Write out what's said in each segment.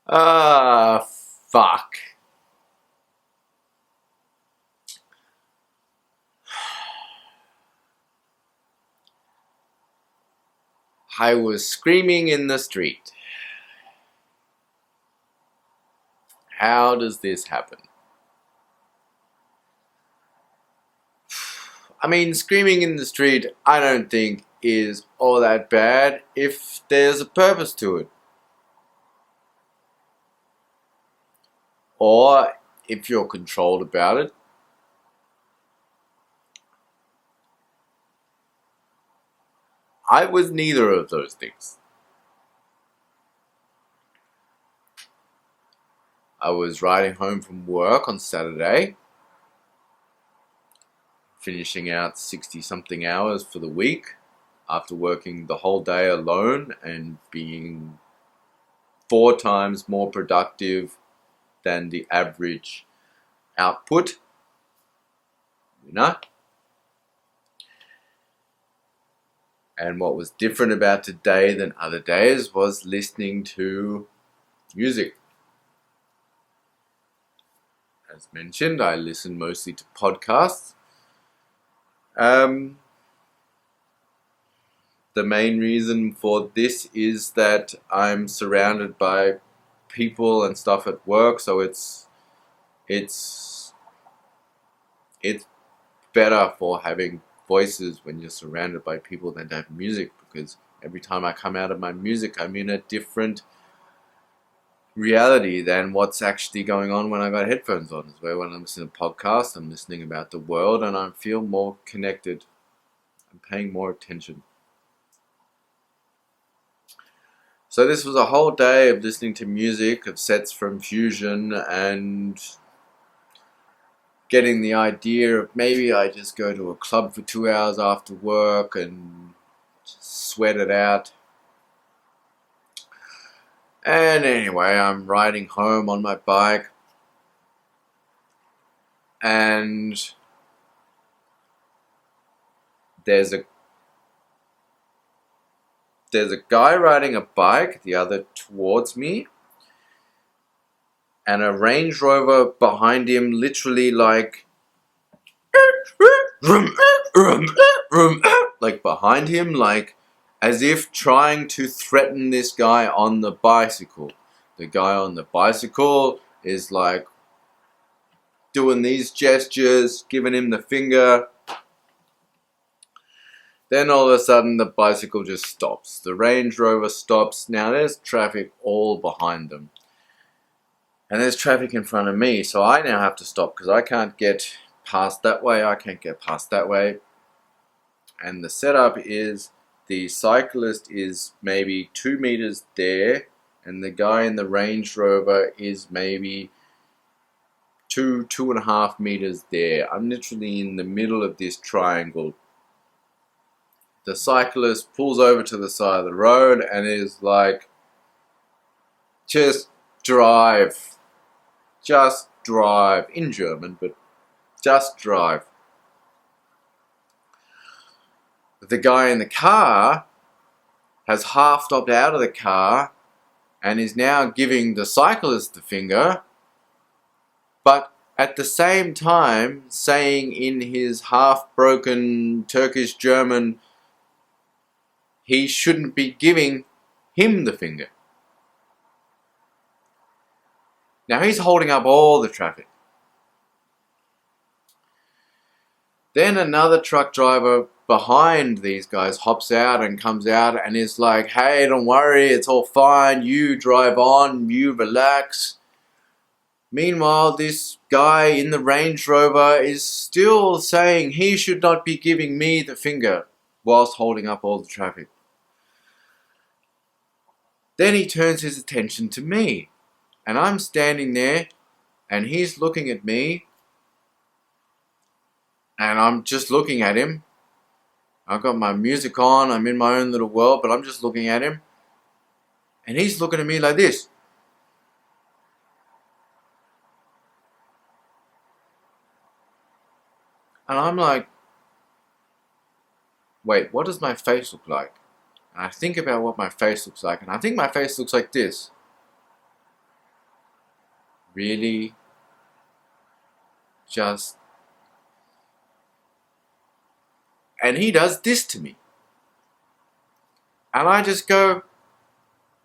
Ah, fuck. I was screaming in the street. How does this happen? I mean, screaming in the street, I don't think is all that bad if there's a purpose to it. Or if you're controlled about it. I was neither of those things. I was riding home from work on Saturday, finishing out 60 something hours for the week after working the whole day alone and being 4 times more productive than the average output, you know? And what was different about today than other days was listening to music. As mentioned, I listen mostly to podcasts. The main reason for this is that I'm surrounded by people and stuff at work, so it's better for having voices when you're surrounded by people than to have music, because every time I come out of my music, I'm in a different reality than what's actually going on when I got headphones on. As well, when I'm listening to podcasts, I'm listening about the world and I feel more connected. I'm paying more attention. So this was a whole day of listening to music, of sets from Fusion, and getting the idea of maybe I just go to a club for 2 hours after work and just sweat it out. And anyway, I'm riding home on my bike, and there's a guy riding a bike the other towards me, and a Range Rover behind him, literally like behind him, like as if trying to threaten this guy on the bicycle. The guy on the bicycle is like doing these gestures, giving him the finger. Then all of a sudden the bicycle just stops. The Range Rover stops. Now there's traffic all behind them. And there's traffic in front of me, so I now have to stop because I can't get past that way, I can't get past that way. And the setup is the cyclist is maybe 2 meters there, and the guy in the Range Rover is maybe 2.5 meters there. I'm literally in the middle of this triangle. The cyclist pulls over to the side of the road and is like, just drive. Just drive. In German, but just drive. The guy in the car has half stopped out of the car and is now giving the cyclist the finger, but at the same time saying in his half-broken Turkish German he shouldn't be giving him the finger. Now he's holding up all the traffic. Then another truck driver behind these guys hops out and comes out and is like, hey, don't worry, it's all fine, you drive on, you relax. Meanwhile, this guy in the Range Rover is still saying he should not be giving me the finger whilst holding up all the traffic. Then he turns his attention to me, and I'm standing there and he's looking at me, and I'm just looking at him. I've got my music on, I'm in my own little world, but I'm just looking at him. And he's looking at me like this. And I'm like, wait, what does my face look like? And I think about what my face looks like, and I think my face looks like this. really just... And he does this to me. And I just go,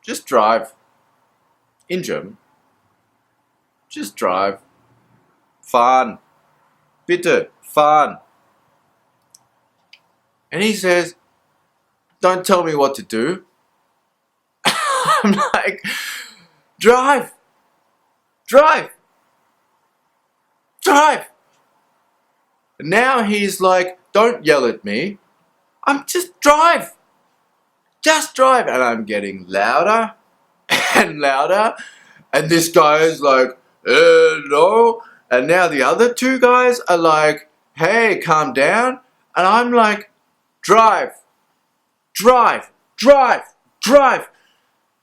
just drive. In German. Just drive. Fahren. Bitte, fahren. And he says, don't tell me what to do. I'm like, drive. Drive. Drive. And now he's like, don't yell at me. I'm just drive. Just drive. And I'm getting louder and louder. And this guy is like, no. And now the other two guys are like, hey, calm down. And I'm like, drive. Drive. Drive. Drive.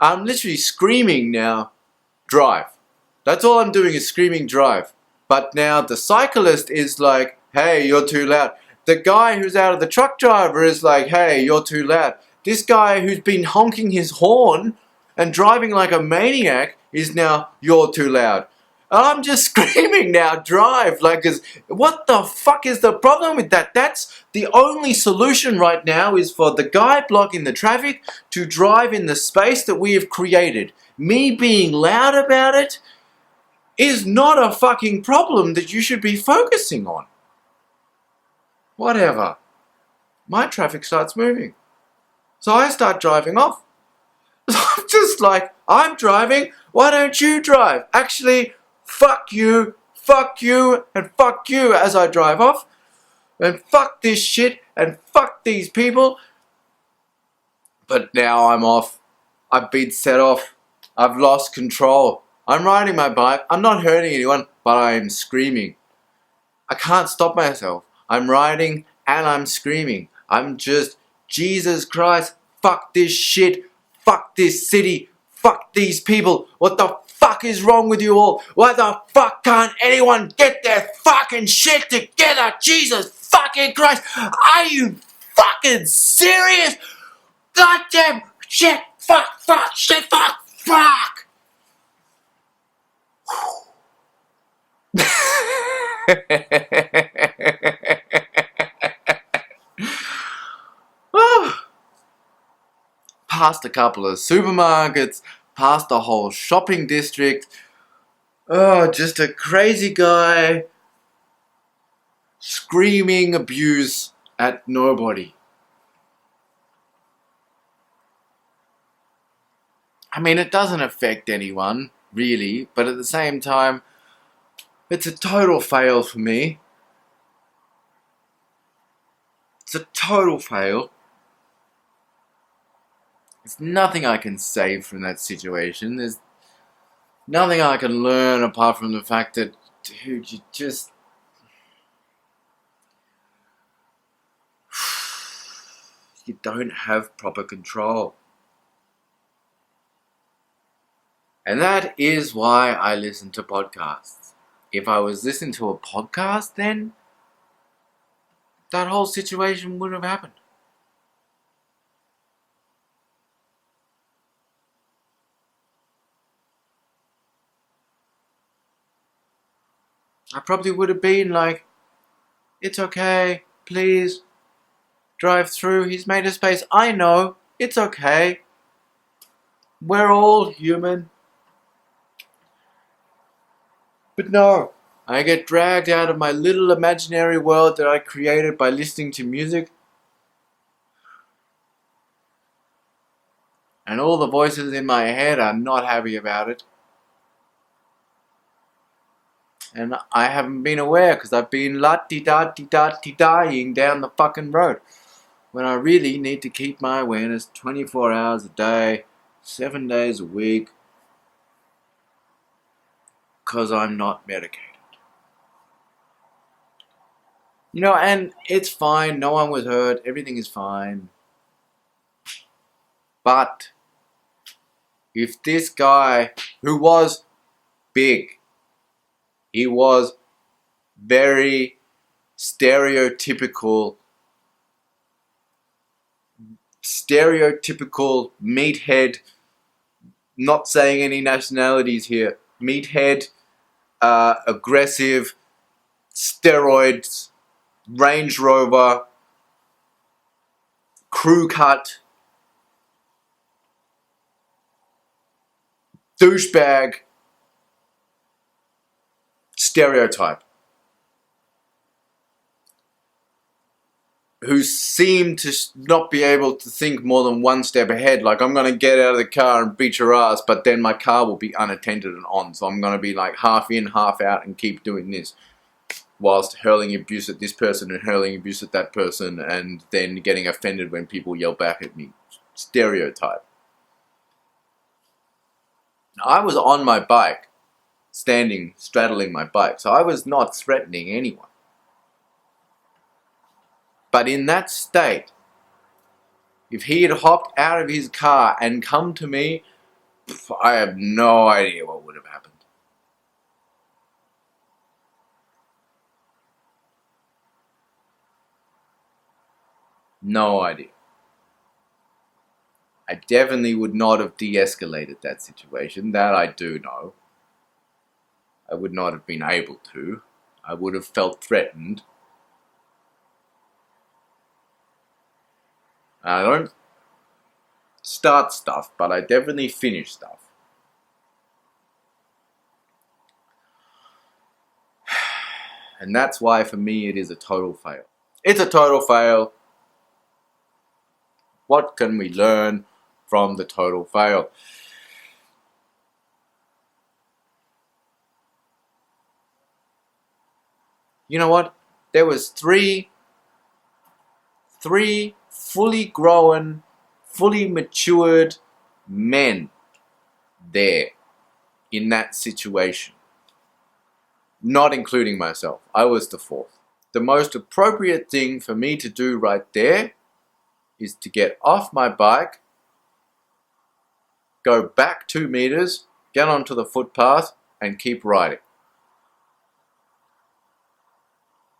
I'm literally screaming now, drive. That's all I'm doing is screaming drive. But now the cyclist is like, hey, you're too loud. The guy who's out of the truck driver is like, hey, you're too loud. This guy who's been honking his horn and driving like a maniac is now, you're too loud. And I'm just screaming now, drive. Like, what the fuck is the problem with that? That's the only solution right now is for the guy blocking the traffic to drive in the space that we have created. Me being loud about it is not a fucking problem that you should be focusing on. Whatever. My traffic starts moving. So I start driving off. I'm just like, I'm driving, why don't you drive? Actually, fuck you, and fuck you as I drive off. And fuck this shit, and fuck these people. But now I'm off. I've been set off. I've lost control. I'm riding my bike. I'm not hurting anyone, but I am screaming. I can't stop myself. I'm riding and I'm screaming. I'm just, Jesus Christ, fuck this shit. Fuck this city. Fuck these people. What the fuck is wrong with you all? Why the fuck can't anyone get their fucking shit together? Jesus fucking Christ. Are you fucking serious? Goddamn shit. Fuck. Shit. Fuck. Past a couple of supermarkets, past a whole shopping district. Oh, just a crazy guy screaming abuse at nobody. I mean, it doesn't affect anyone, really, but at the same time, it's a total fail for me. It's a total fail. There's nothing I can save from that situation. There's nothing I can learn apart from the fact that, dude, you don't have proper control. And that is why I listen to podcasts. If I was listening to a podcast, then that whole situation wouldn't have happened. I probably would have been like, it's okay, please, drive through, he's made a space. I know, it's okay. We're all human. But no, I get dragged out of my little imaginary world that I created by listening to music. And all the voices in my head are not happy about it. And I haven't been aware because I've been la-di-da-di-da-di-dying down the fucking road. When I really need to keep my awareness 24 hours a day, 7 days a week. Because I'm not medicated. You know, and it's fine. No one was hurt. Everything is fine. But if this guy, who was big, he was very stereotypical meathead, not saying any nationalities here, meathead, aggressive, steroids, Range Rover, crew cut, douchebag stereotype who seem to not be able to think more than one step ahead. Like, I'm going to get out of the car and beat your ass, but then my car will be unattended and on. So I'm going to be like half in, half out and keep doing this whilst hurling abuse at this person and hurling abuse at that person and then getting offended when people yell back at me. Stereotype. Now, I was on my bike, standing, straddling my bike, so I was not threatening anyone. But in that state, if he had hopped out of his car and come to me, I have no idea what would have happened. No idea. I definitely would not have de-escalated that situation. That I do know. I would not have been able to. I would have felt threatened. I don't start stuff, but I definitely finish stuff. And that's why for me it is a total fail. It's a total fail. What can we learn from the total fail? You know what? There was three fully grown, fully matured men there in that situation. Not including myself. I was the fourth. The most appropriate thing for me to do right there is to get off my bike, go back 2 meters, get onto the footpath and keep riding.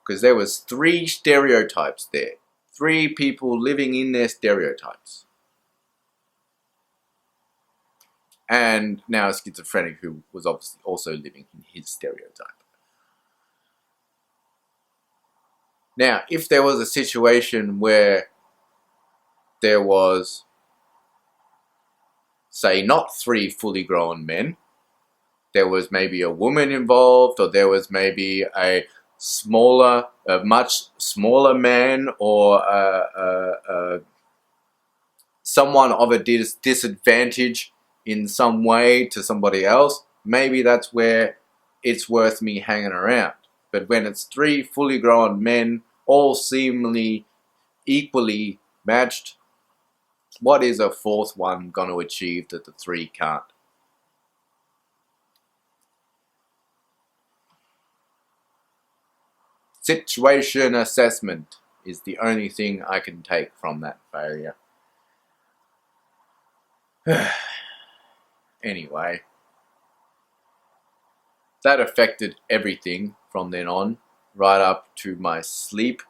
Because there was 3 stereotypes there. 3 people living in their stereotypes. And now a schizophrenic who was obviously also living in his stereotype. Now, if there was a situation where there was, say, not 3 fully grown men, there was maybe a woman involved, or there was maybe a much smaller man, or someone of a disadvantage in some way to somebody else, maybe that's where it's worth me hanging around. But when it's 3 fully grown men, all seemingly equally matched, what is a fourth one going to achieve that the 3 can't? Situation assessment is the only thing I can take from that failure. Anyway, that affected everything from then on, right up to my sleep,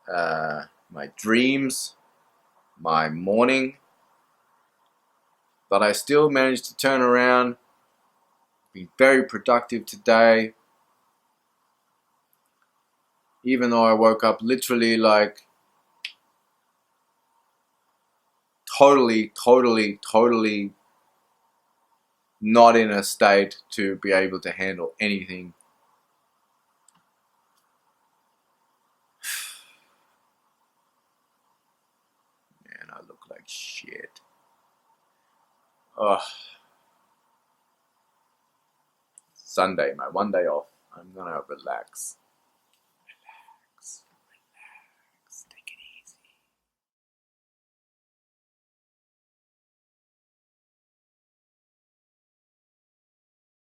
my dreams, my morning. But I still managed to turn around, be very productive today, even though I woke up literally like totally not in a state to be able to handle anything. Man, I look like shit. Ugh. Sunday, my one day off. I'm gonna relax.